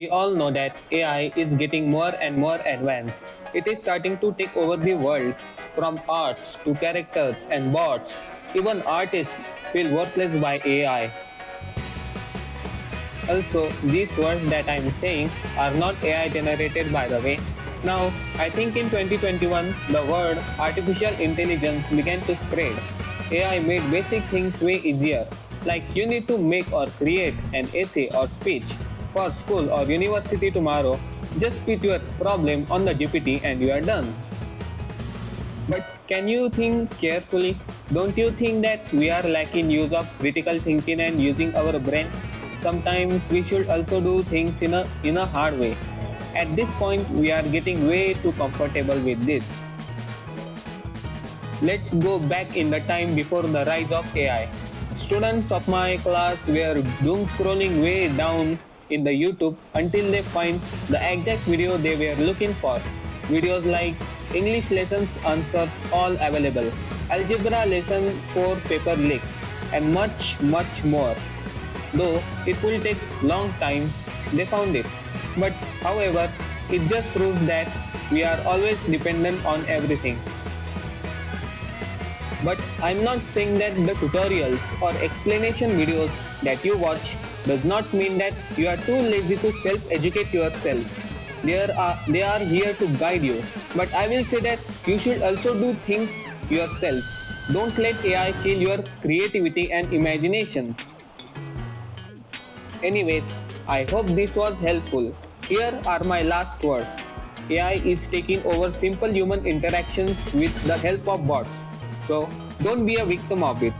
We all know that AI is getting more and more advanced. It is starting to take over the world, from arts to characters and bots. Even artists feel worthless by AI. Also, these words that I'm saying are not AI generated, by the way. Now, I think in 2021, the word artificial intelligence began to spread. AI made basic things way easier, like you need to make or create an essay or speech for school or university tomorrow. Just put your problem on the GPT and you are done. But can you think carefully? Don't you think that we are lacking use of critical thinking and using our brain? Sometimes we should also do things in a hard way. At this point, we are getting way too comfortable with this. Let's go back in the time before the rise of AI. Students of my class were doom scrolling way down in the YouTube until they find the exact video they were looking for. Videos like English lessons answers all available, algebra lesson for paper leaks, and much more. Though it will take long time, they found it. But however, it just proves that we are always dependent on everything. But I'm not saying that the tutorials or explanation videos that you watch does not mean that you are too lazy to self-educate yourself. They are here to guide you. But I will say that you should also do things yourself. Don't let AI kill your creativity and imagination. Anyways, I hope this was helpful. Here are my last words. AI is taking over simple human interactions with the help of bots. So don't be a victim of it.